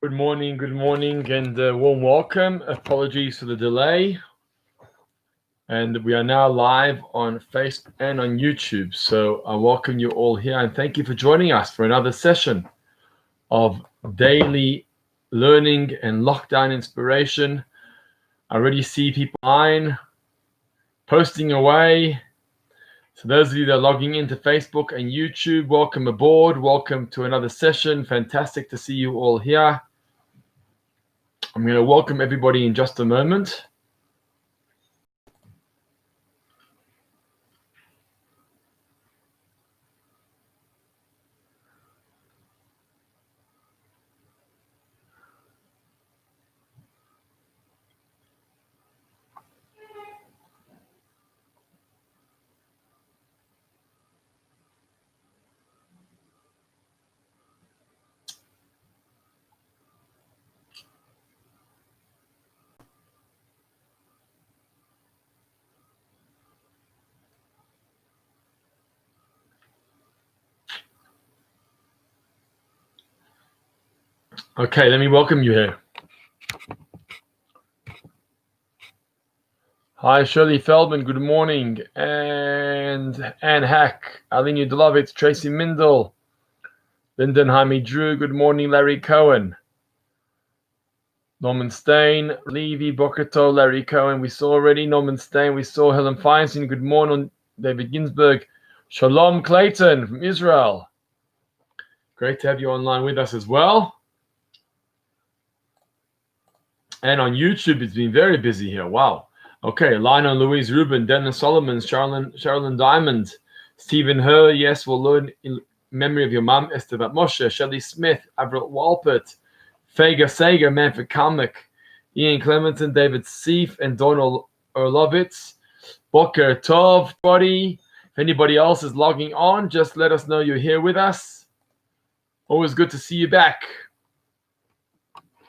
Good morning, and warm welcome. Apologies for the delay. And we are now live on Facebook and on YouTube. So I welcome you all here and thank you for joining us for another session of daily learning and lockdown inspiration. I already see people online posting away. So those of you that are logging into Facebook and YouTube, welcome aboard. Welcome to another session. Fantastic to see you all here. I'm going to welcome everybody in just a moment. Okay, let me welcome you here. Hi, Shirley Feldman, good morning. And Anne Hack, Aline Udelovitz, Tracy Mindel, Lyndon Jaime Drew, good morning. Larry Cohen, Norman Stein, Levy, Bokato, Larry Cohen, we saw already. Norman Stein, we saw. Helen Feinstein, good morning. David Ginsburg, Shalom Clayton from Israel. Great to have you online with us as well. And on YouTube, it's been very busy here. Wow. Okay, Lionel Louise Rubin, Dennis Solomon, Sharon Diamond, Stephen Herr, yes, we'll learn in memory of your mum, Esther Bat Moshe, Shelley Smith, Avril Walpert, Fega Sager, Manfred Kalnick, Ian Clementon, David Seif, and Donald Orlovitz. Boker Tov, buddy. If anybody else is logging on, just let us know you're here with us. Always good to see you back.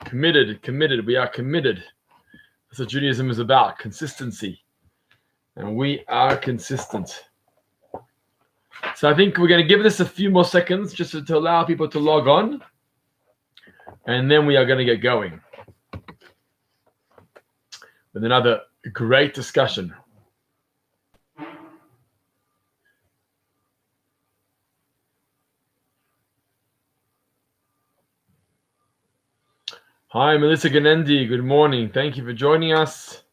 Committed. We are committed. That's what Judaism is about, consistency. And we are consistent. So I think we're going to give this a few more seconds just to allow people to log on. And then we are going to get going with another great discussion. Hi, Melissa Ganendi. Good morning. Thank you for joining us.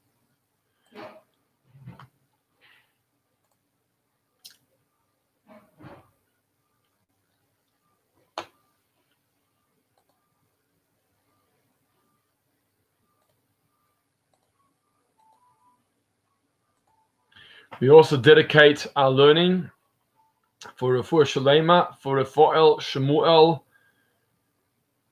We also dedicate our learning for Refuah Shalema, for Rafael Shemuel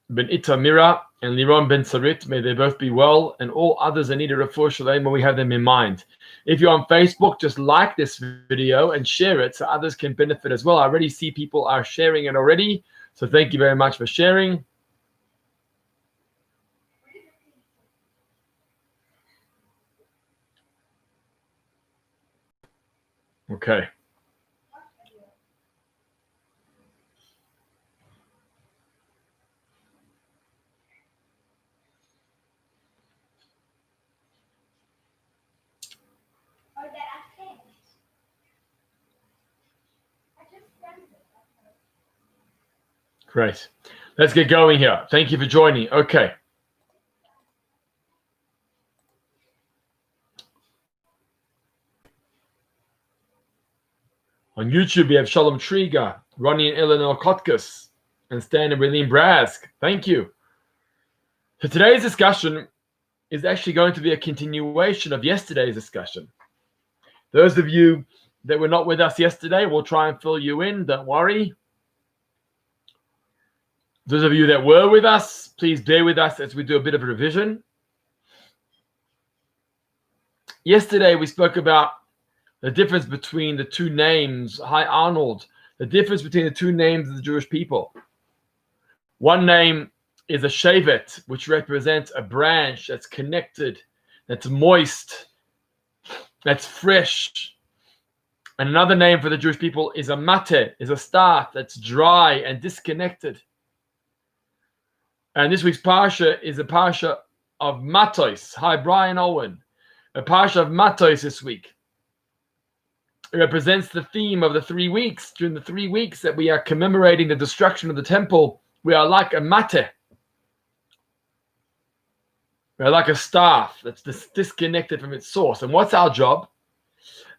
Ben Itamira and Liron Ben Sarit. May they both be well, and all others that need a Refuah Shalema, we have them in mind. If you're on Facebook, just like this video and share it so others can benefit as well. I already see people are sharing it already, so thank you very much for sharing. Okay. Great. Let's get going here. Thank you for joining. Okay. On YouTube, we have Shalom Triga, Ronnie and Eleanor Kotkas, and Stan and Raylene Brask. Thank you. So today's discussion is actually going to be a continuation of yesterday's discussion. Those of you that were not with us yesterday, we'll try and fill you in. Don't worry. Those of you that were with us, please bear with us as we do a bit of a revision. Yesterday, we spoke about the difference between the two names. Hi, Arnold. The difference between the two names of the Jewish people. One name is a shevet, which represents a branch that's connected, that's moist, that's fresh. And another name for the Jewish people is a mate, is a staff that's dry and disconnected. And this week's parsha is a parsha of Matos. Hi, Brian Owen. A parsha of Matos this week. It represents the theme of the 3 weeks. During the 3 weeks that we are commemorating the destruction of the temple, we are like a mate. We are like a staff that's disconnected from its source. And what's our job?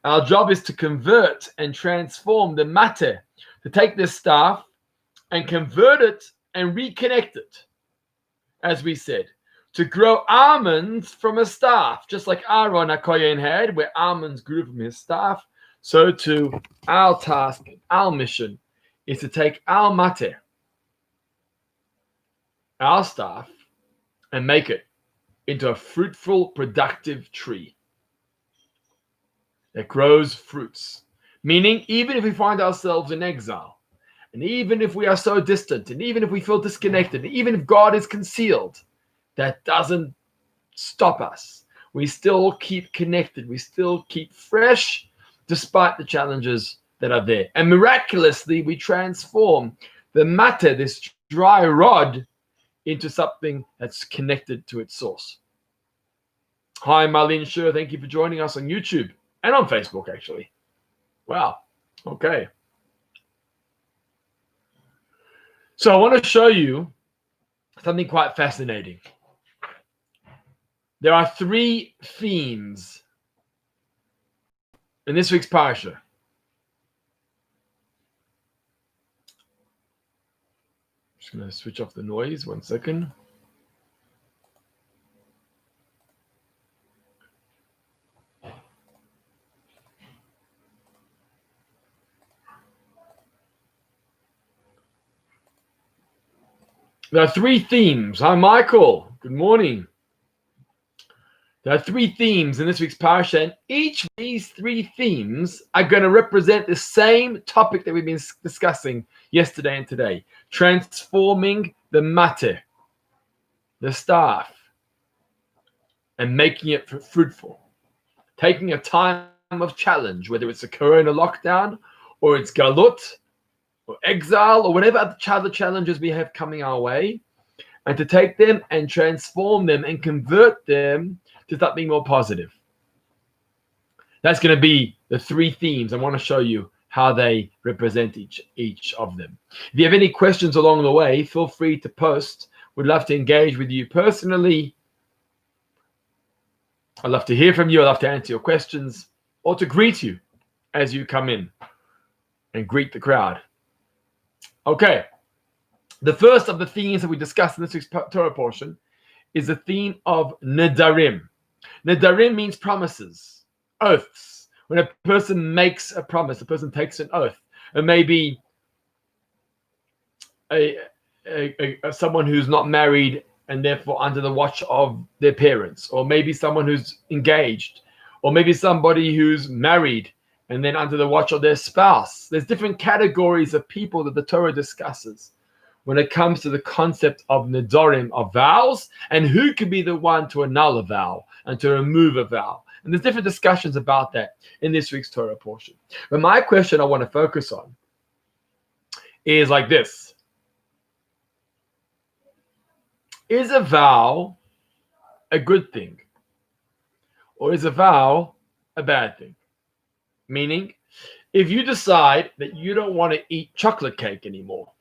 Our job is to convert and transform the mate, to take this staff and convert it and reconnect it, as we said, to grow almonds from a staff, just like Aaron HaKohen had, where almonds grew from his staff. So too, our task, our mission, is to take our mate, our staff, and make it into a fruitful, productive tree that grows fruits. Meaning, even if we find ourselves in exile, and even if we are so distant, and even if we feel disconnected, and even if God is concealed, that doesn't stop us. We still keep connected. We still keep fresh, despite the challenges that are there. And miraculously, we transform the matter, this dry rod, into something that's connected to its source. Hi, Marlene Schur. Thank you for joining us on YouTube and on Facebook, actually. Wow. Okay. So I want to show you something quite fascinating. There are 3 themes in this week's parsha. Just going to switch off the noise 1 second. There are 3 themes. Hi, Michael. Good morning. There are 3 themes in this week's parsha, and each of these 3 themes are going to represent the same topic that we've been discussing yesterday and today: transforming the mate, the staff, and making it fruitful. Taking a time of challenge, whether it's a corona lockdown, or it's galut, or exile, or whatever other challenges we have coming our way, and to take them and transform them and convert them to something more positive. That's going to be the 3 themes. I want to show you how they represent each of them. If you have any questions along the way, feel free to post. We'd love to engage with you personally. I'd love to hear from you. I'd love to answer your questions or to greet you as you come in and greet the crowd. Okay. The first of the themes that we discussed in this week's Torah portion is the theme of Nedarim. Nedarim means promises, oaths. When a person makes a promise, a person takes an oath. It may be someone who's not married and therefore under the watch of their parents, or maybe someone who's engaged, or maybe somebody who's married and then under the watch of their spouse. There's different categories of people that the Torah discusses when it comes to the concept of nedarim, of vows, and who could be the one to annul a vow and to remove a vow. And there's different discussions about that in this week's Torah portion. But my question I want to focus on is like this. Is a vow a good thing? Or is a vow a bad thing? Meaning, if you decide that you don't want to eat chocolate cake anymore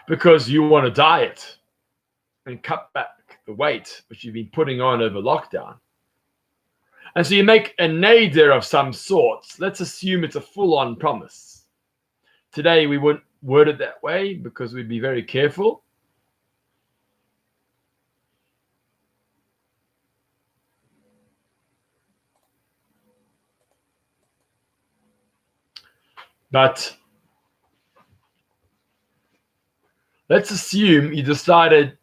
because you want to diet and cut back the weight which you've been putting on over lockdown, and so you make a neder of some sort, let's assume it's a full-on promise. Today we wouldn't word it that way because we'd be very careful. But let's assume you decided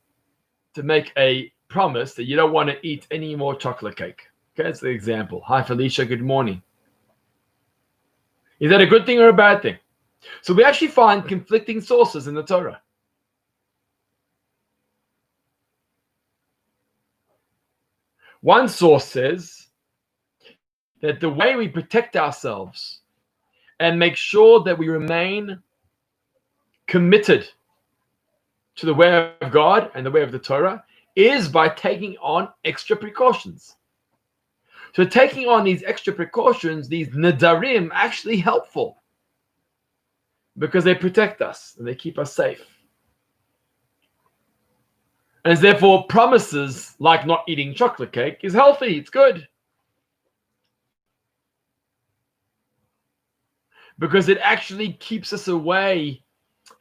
to make a promise that you don't want to eat any more chocolate cake. Okay, that's the example. Hi, Felicia. Good morning. Is that a good thing or a bad thing? So we actually find conflicting sources in the Torah. One source says that the way we protect ourselves and make sure that we remain committed to the way of God and the way of the Torah is by taking on extra precautions. So taking on these extra precautions, these nadarim, actually helpful because they protect us and they keep us safe. And therefore, promises like not eating chocolate cake is healthy. It's good. Because it actually keeps us away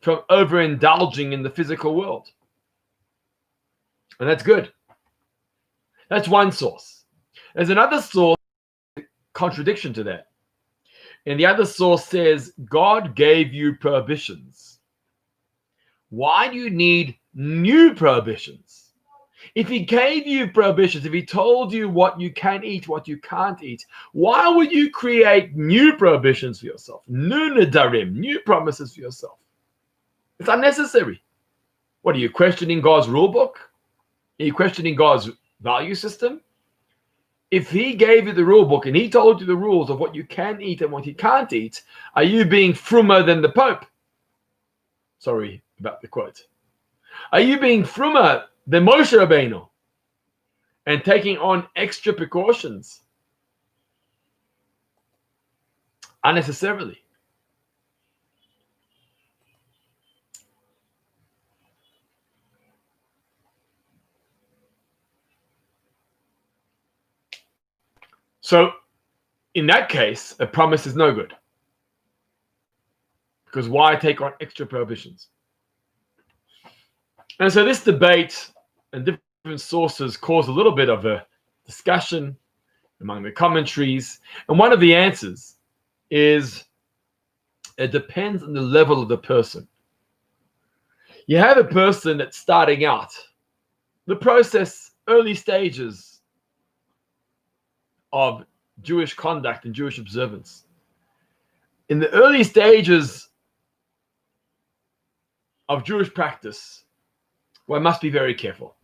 from overindulging in the physical world. And that's good. That's one source. There's another source, contradiction to that. And the other source says, God gave you prohibitions. Why do you need new prohibitions? If he gave you prohibitions, if he told you what you can eat, what you can't eat, why would you create new prohibitions for yourself? New nedarim, new promises for yourself. It's unnecessary. What, are you questioning God's rule book? Are you questioning God's value system? If he gave you the rule book and he told you the rules of what you can eat and what you can't eat, are you being frummer than the Pope? Sorry about the quote. Are you being frummer than Moshe Rabbeinu and taking on extra precautions unnecessarily? So, in that case, a promise is no good. Because why take on extra prohibitions? And so this debate and different sources cause a little bit of a discussion among the commentaries. And one of the answers is it depends on the level of the person. You have a person that's starting out, the process, early stages of Jewish conduct and Jewish observance. In the early stages of Jewish practice, one must be very careful.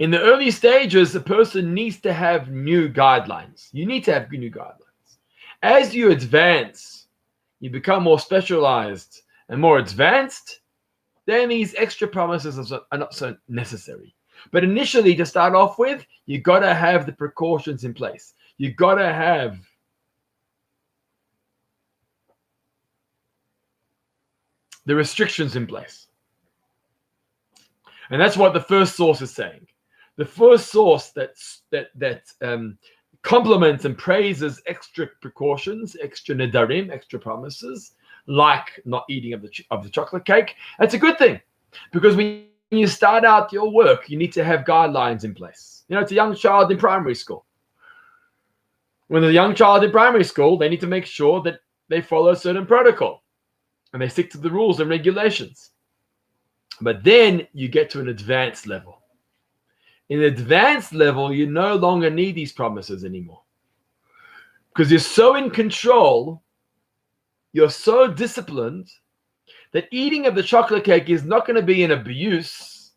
In the early stages, a person needs to have new guidelines. You need to have new guidelines. As you advance, you become more specialized and more advanced, then these extra promises are not so necessary. But initially, to start off with, you got to have the precautions in place. You got to have the restrictions in place. And that's what the first source is saying. The first source that compliments and praises extra precautions, extra nedarim, extra promises, like not eating of the chocolate cake, that's a good thing. Because when you start out your work, you need to have guidelines in place. You know, it's a young child in primary school. When there's a young child in primary school, they need to make sure that they follow a certain protocol and they stick to the rules and regulations. But then you get to an advanced level. In an advanced level, you no longer need these promises anymore. Because you're so in control, you're so disciplined, that eating of the chocolate cake is not going to be an abuse,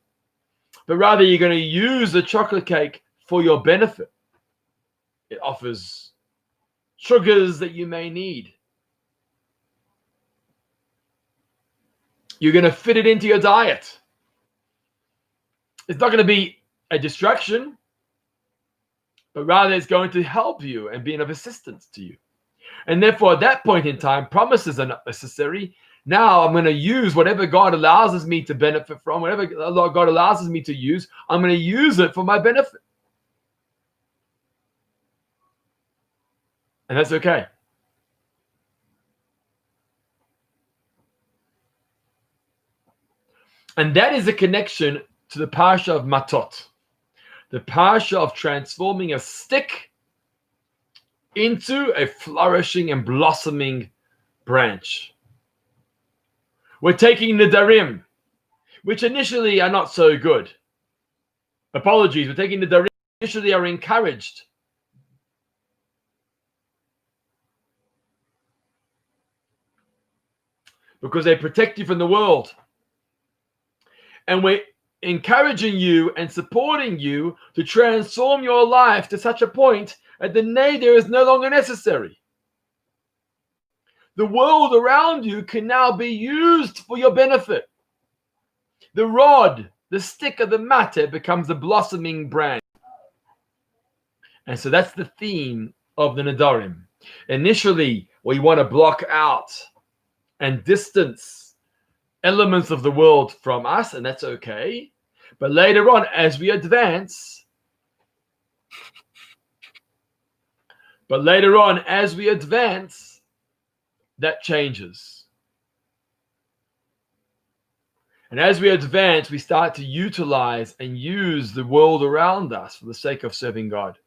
but rather you're going to use the chocolate cake for your benefit. It offers sugars that you may need. You're going to fit it into your diet. It's not going to be a distraction, but rather it's going to help you and be of assistance to you. And therefore, at that point in time, promises are not necessary. Now I'm going to use whatever God allows me to benefit from, whatever God allows me to use, I'm going to use it for my benefit. And that's okay. And that is a connection to the parsha of Matot, the parsha of transforming a stick into a flourishing and blossoming branch. We're taking nedarim, which initially are not so good. Apologies, we're taking nedarim initially are encouraged. Because they protect you from the world. And we're encouraging you and supporting you to transform your life to such a point that the neder is no longer necessary. the world around you can now be used for your benefit. The rod, the stick of the matter becomes a blossoming branch. And so that's the theme of the Nedarim. Initially, we want to block out and distance elements of the world from us, and that's okay. But later on, as we advance, that changes. And as we advance, we start to utilize and use the world around us for the sake of serving God.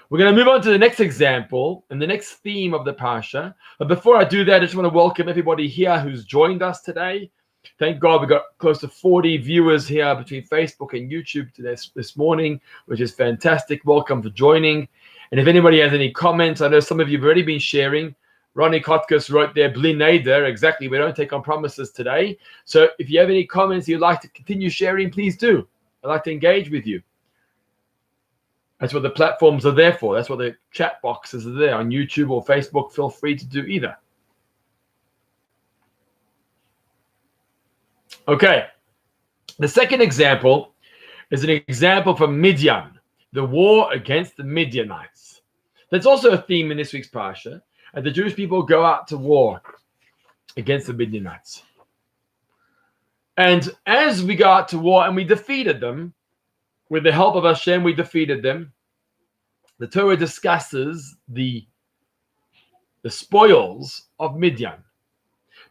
We're going to move on to the next example and the next theme of the Parsha. But before I do that, I just want to welcome everybody here who's joined us today. Thank God we got close to 40 viewers here between Facebook and YouTube this morning, which is fantastic. Welcome for joining. And if anybody has any comments, I know some of you have already been sharing. Ronnie Kotkus wrote there, Bli Neder, exactly. We don't take on promises today. So if you have any comments you'd like to continue sharing, please do. I'd like to engage with you. That's what the platforms are there for. That's what the chat boxes are there on YouTube or Facebook. Feel free to do either. Okay. The second example is an example from Midian, the war against the Midianites. That's also a theme in this week's Parsha. And the Jewish people go out to war against the Midianites. And as we go out to war and we defeated them, with the help of Hashem, we defeated them. The Torah discusses the spoils of Midian.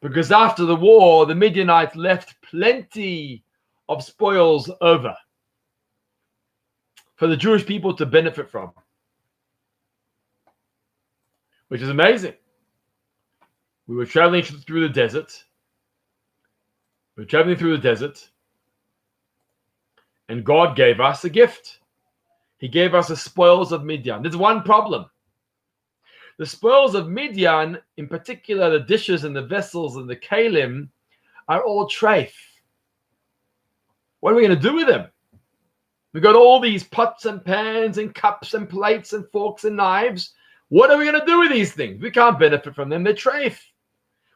Because after the war, the Midianites left plenty of spoils over for the Jewish people to benefit from. Which is amazing. We were traveling through the desert. And God gave us a gift. He gave us the spoils of Midian. There's one problem. The spoils of Midian, in particular the dishes and the vessels and the kalim, are all treif. What are we going to do with them? We've got all these pots and pans and cups and plates and forks and knives. What are we going to do with these things? We can't benefit from them. They're treif.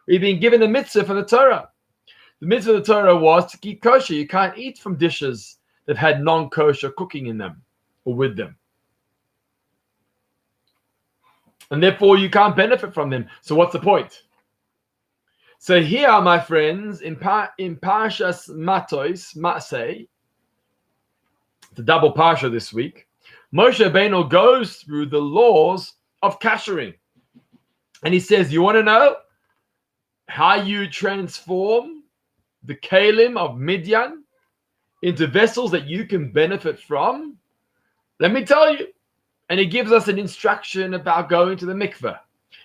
We've been given a mitzvah from the Torah. The mitzvah of the Torah was to keep kosher. You can't eat from dishes that had non-kosher cooking in them or with them. And therefore, you can't benefit from them. So what's the point? So here, my friends, in Parshas Masei, the double Parsha this week, Moshe Rabbeinu goes through the laws of kashering. And he says, you want to know how you transform the kalim of Midian into vessels that you can benefit from? Let me tell you. And he gives us an instruction about going to the mikveh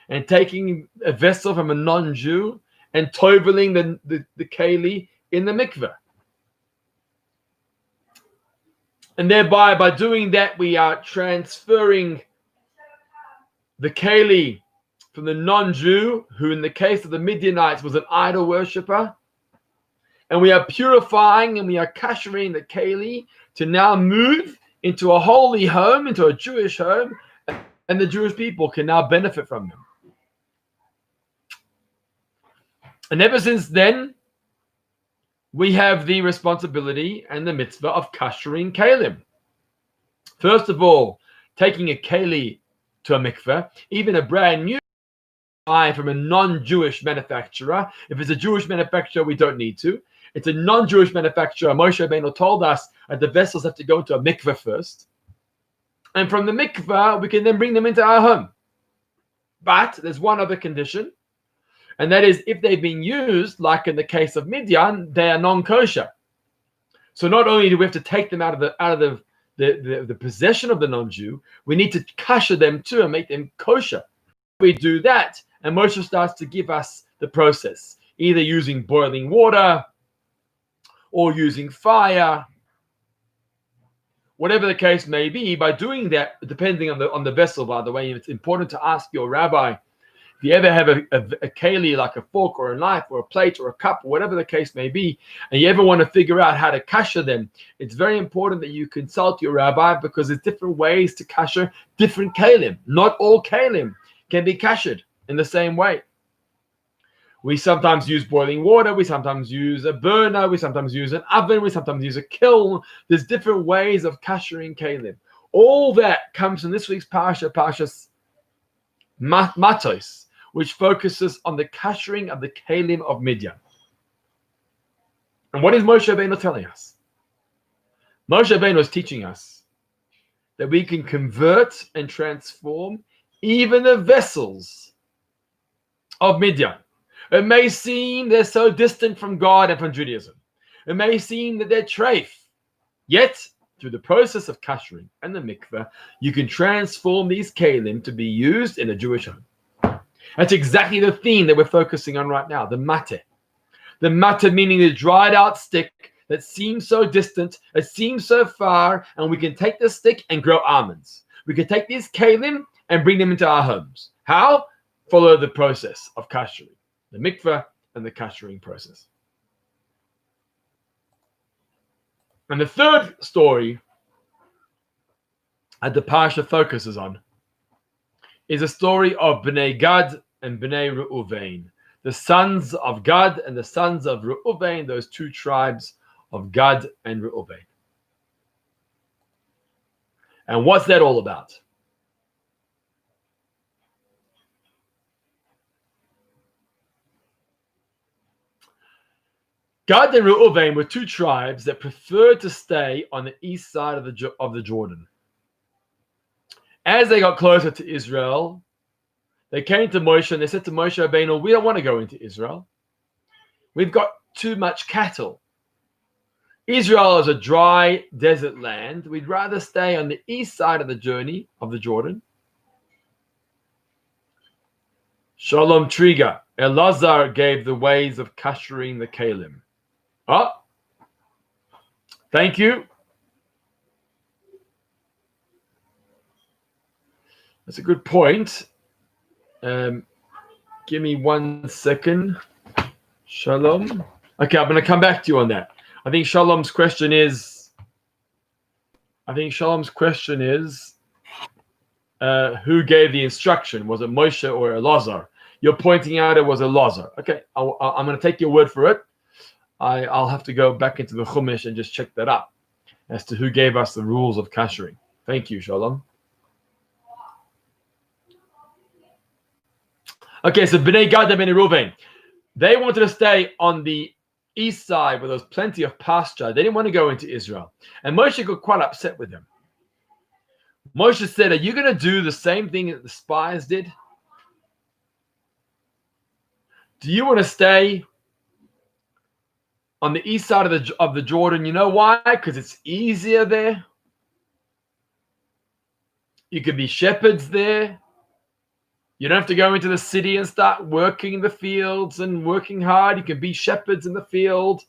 and taking a vessel from a non-Jew and toveling the keli in the mikveh. And thereby, by doing that, we are transferring the keli from the non-Jew, who in the case of the Midianites was an idol worshipper. And we are purifying and we are kashering the keli to now move into a holy home, into a Jewish home, and the Jewish people can now benefit from them. And ever since then, we have the responsibility and the mitzvah of kashering kalim. First of all, taking a keli to a mikveh, even a brand new buy from a non-Jewish manufacturer. If it's a Jewish manufacturer, we don't need to. It's a non-Jewish manufacturer. Moshe Rabbeinu told us that the vessels have to go to a mikveh first. And from the mikveh, we can then bring them into our home. But there's one other condition. And that is if they've been used, like in the case of Midian, they are non-kosher. So not only do we have to take them out of the possession of the non-Jew, we need to kosher them too and make them kosher. We do that, and Moshe starts to give us the process, either using boiling water or using fire, whatever the case may be. By doing that, depending on the vessel, by the way, it's important to ask your rabbi. If you ever have a keli, like a fork or a knife or a plate or a cup, or whatever the case may be, and you ever want to figure out how to kasher them, it's very important that you consult your rabbi, because there's different ways to kasher different kalim. Not all kalim can be kashered in the same way. We sometimes use boiling water. We sometimes use a burner. We sometimes use an oven. We sometimes use a kiln. There's different ways of kashering kalim. All that comes from this week's parasha, Parshas Matos, which focuses on the kashering of the kalim of Midian. And what is Moshe Rabbeinu telling us? Moshe Rabbeinu is teaching us that we can convert and transform even the vessels of Midian. It may seem they're so distant from God and from Judaism. It may seem that they're treif. Yet, through the process of kashering and the mikveh, you can transform these kalim to be used in a Jewish home. That's exactly the theme that we're focusing on right now, the mateh. The mateh meaning the dried out stick that seems so distant, it seems so far, and we can take the stick and grow almonds. We can take these kalim and bring them into our homes. How? Follow the process of kashering. The mikveh and the kashering process. And the third story that the parsha focuses on is a story of Bnei Gad and Bnei Reuven, the sons of Gad and the sons of Reuven, those two tribes of Gad and Reuven. And what's that all about? Gad and Reuven were two tribes that preferred to stay on the east side of the Jordan. As they got closer to Israel, they came to Moshe and they said to Moshe Rabbeinu, we don't want to go into Israel. We've got too much cattle. Israel is a dry desert land. We'd rather stay on the east side of the journey of the Jordan. Shalom Triga. Elazar gave the ways of kashering the kalim. Oh, thank you. That's a good point. Give me 1 second. Shalom. Okay, I'm going to come back to you on that. I think Shalom's question is, who gave the instruction? Was it Moshe or Elazar? You're pointing out it was Elazar. Okay, I'm going to take your word for it. I'll have to go back into the Chumash and just check that up as to who gave us the rules of kashering. Thank you, Shalom. Okay, so Bnei Gad and Bnei Reuven, they wanted to stay on the east side where there was plenty of pasture. They didn't want to go into Israel. And Moshe got quite upset with them. Moshe said, are you going to do the same thing that the spies did? Do you want to stay on the east side of the Jordan? You know why? Because it's easier there. You could be shepherds there. You don't have to go into the city and start working in the fields and working hard. You can be shepherds in the field.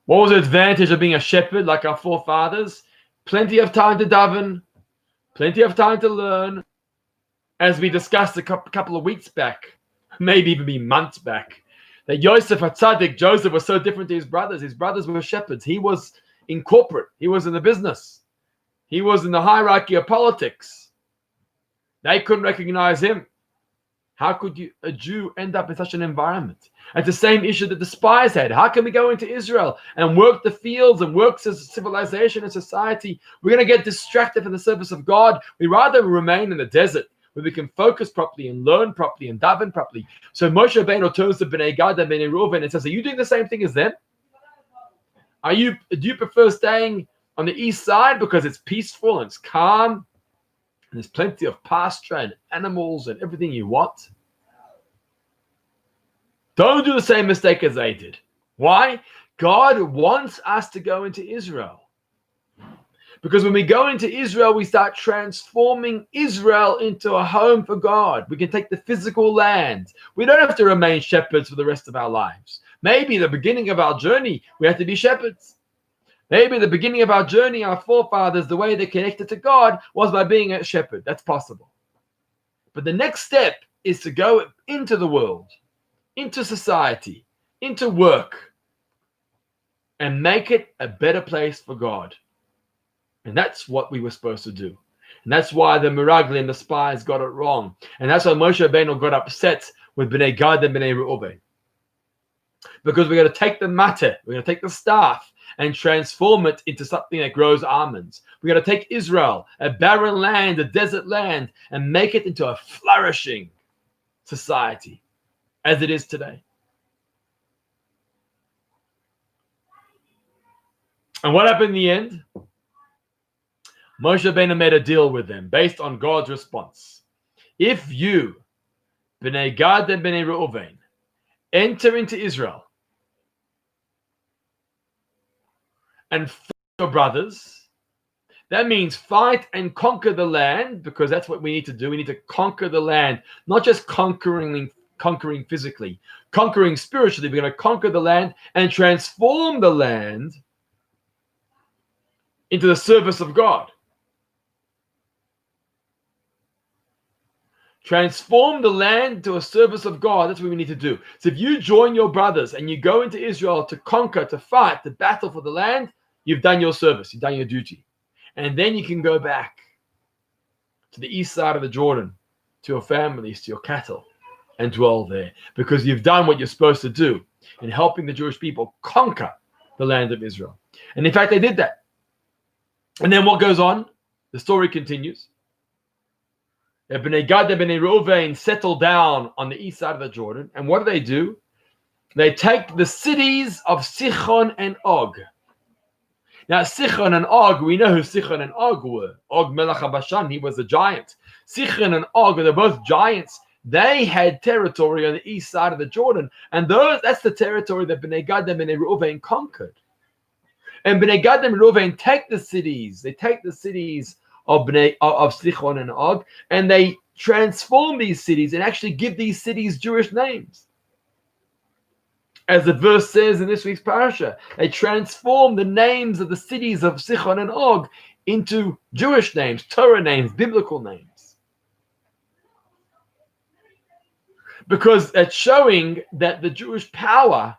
What was the advantage of being a shepherd like our forefathers? Plenty of time to daven, plenty of time to learn. As we discussed a couple of weeks back, maybe even months back, that Yosef HaTzadik, Joseph, was so different to his brothers. His brothers were shepherds. He was in corporate. He was in the business. He was in the hierarchy of politics. They couldn't recognize him. How could a Jew end up in such an environment? It's the same issue that the spies had. How can we go into Israel and work the fields and work as civilization and society? We're going to get distracted from the service of God. We'd rather remain in the desert where we can focus properly and learn properly and daven properly. So Moshe Rabbeinu turns to Bnei Gad and Bnei Reuven and says, are you doing the same thing as them? Do you prefer staying on the east side because it's peaceful and it's calm? And there's plenty of pasture and animals and everything you want. Don't do the same mistake as they did. Why? God wants us to go into Israel. Because when we go into Israel, we start transforming Israel into a home for God. We can take the physical land. We don't have to remain shepherds for the rest of our lives. Maybe the beginning of our journey, we have to be shepherds. Maybe at the beginning of our journey, our forefathers, the way they connected to God was by being a shepherd. That's possible. But the next step is to go into the world, into society, into work, and make it a better place for God. And that's what we were supposed to do. And that's why the Meraglim, the spies, got it wrong. And that's why Moshe Rabbeinu got upset with Bnei Gad and Bnei Reuven. Because we're going to take the matter, we're going to take the staff and transform it into something that grows almonds. We're going to take Israel, a barren land, a desert land, and make it into a flourishing society as it is today. And what happened in the end? Moshe Rabbeinu made a deal with them based on God's response. If you, Bnei Gad and Bnei Reuven, enter into Israel and fight your brothers, that means fight and conquer the land, because that's what we need to do. We need to conquer the land, not just conquering physically, conquering spiritually. We're going to conquer the land and transform the land into the service of God. Transform the land to a service of God. That's what we need to do. So if you join your brothers and you go into Israel to conquer, to fight, to battle for the land, you've done your service, you've done your duty. And then you can go back to the east side of the Jordan, to your families, to your cattle, and dwell there. Because you've done what you're supposed to do in helping the Jewish people conquer the land of Israel. And in fact, they did that. And then what goes on? The story continues. Bnei Gad and Bnei Reuven settle down on the east side of the Jordan. And what do? They take the cities of Sichon and Og. Now, Sichon and Og, we know who Sichon and Og were. Og Melech HaBashan, he was a giant. Sichon and Og, they're both giants. They had territory on the east side of the Jordan. And that's the territory that Bnei Gad and Bnei Reuven conquered. And Bnei Gad and Reuven take the cities. They take the cities of Sichon and Og, and they transform these cities and actually give these cities Jewish names. As the verse says in this week's parasha, they transform the names of the cities of Sichon and Og into Jewish names, Torah names, biblical names. Because it's showing that the Jewish power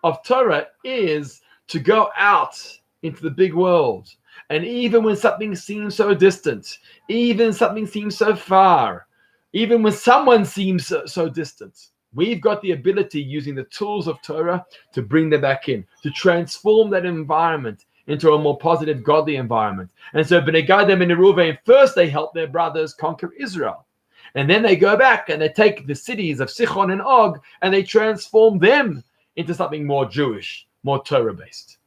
of Torah is to go out into the big world. And even when something seems so distant, even something seems so far, even when someone seems so distant, we've got the ability, using the tools of Torah, to bring them back in, to transform that environment into a more positive, godly environment. And so Bnei Gad and Bnei Reuven, first they help their brothers conquer Israel. And then they go back and they take the cities of Sichon and Og and they transform them into something more Jewish, more Torah-based.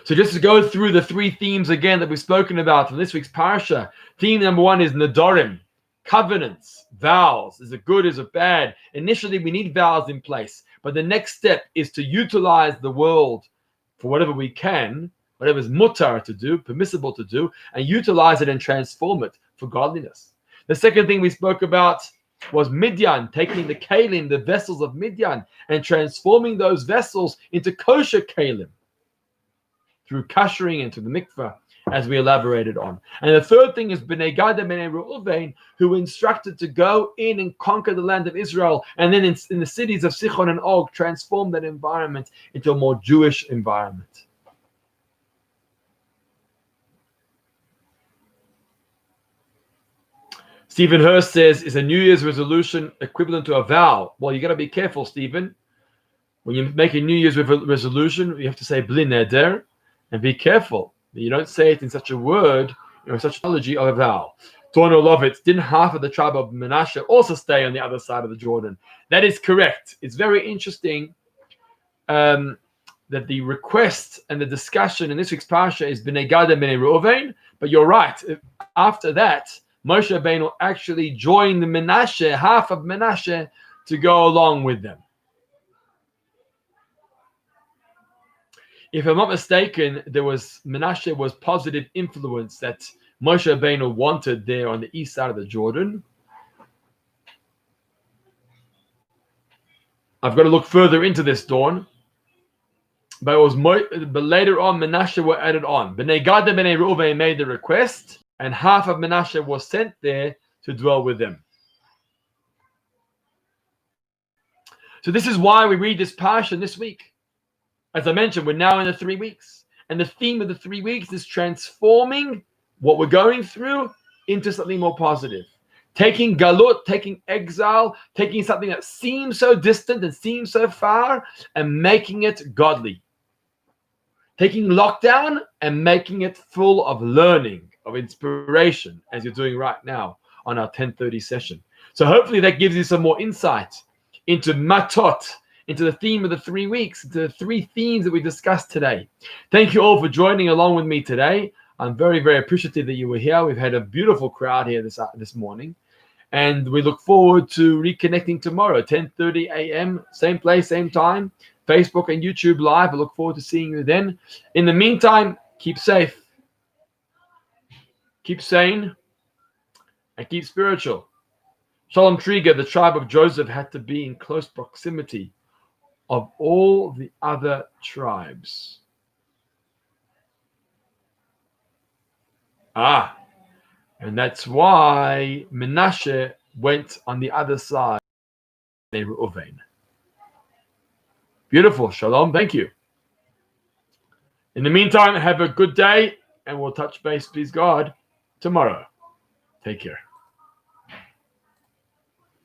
So just to go through the three themes again that we've spoken about in this week's parasha. Theme number one is Nedarim, covenants, vows. Is it good? Is it bad? Initially, we need vows in place. But the next step is to utilize the world for whatever we can, whatever is mutar to do, permissible to do, and utilize it and transform it for godliness. The second thing we spoke about was Midian, taking the kalim, the vessels of Midian, and transforming those vessels into kosher kalim through kashering into the mikveh, as we elaborated on. And the third thing is Bnei Gad and Bnei Reuven, who were instructed to go in and conquer the land of Israel, and then in the cities of Sichon and Og, transform that environment into a more Jewish environment. Stephen Hurst says, is a New Year's resolution equivalent to a vow? Well, you got to be careful, Stephen. When you make a New Year's resolution, you have to say Bli Neder, and be careful that you don't say it in such a word, such analogy of a vow. Torno Lovitz, didn't half of the tribe of Menashe also stay on the other side of the Jordan? That is correct. It's very interesting that the request and the discussion in this week's parsha is Bnei Gad and Bnei Reuven, but you're right. After that, Moshe Rabbeinu actually joined the Menashe, half of Menashe, to go along with them. If I'm not mistaken, Menashe was positive influence that Moshe Rabbeinu wanted there on the east side of the Jordan. I've got to look further into this, Dawn. But later on, Menashe were added on. Bnei Gad and Bnei Reuven made the request, and half of Menashe was sent there to dwell with them. So this is why we read this parsha this week. As I mentioned, we're now in the 3 weeks. And the theme of the 3 weeks is transforming what we're going through into something more positive. Taking galut, taking exile, taking something that seems so distant and seems so far and making it godly. Taking lockdown and making it full of learning, of inspiration, as you're doing right now on our 10:30 session. So hopefully that gives you some more insight into matot, into the theme of the 3 weeks, into the 3 themes that we discussed today. Thank you all for joining along with me today. I'm very, very appreciative that you were here. We've had a beautiful crowd here this morning. And we look forward to reconnecting tomorrow, 10:30 a.m., same place, same time, Facebook and YouTube Live. I look forward to seeing you then. In the meantime, keep safe, keep sane, and keep spiritual. Shalom Triga, the tribe of Joseph, had to be in close proximity of all the other tribes. And that's why Menashe went on the other side of Reuven. Beautiful. Shalom. Thank you. In the meantime, have a good day, and we'll touch base, please God, tomorrow. Take care.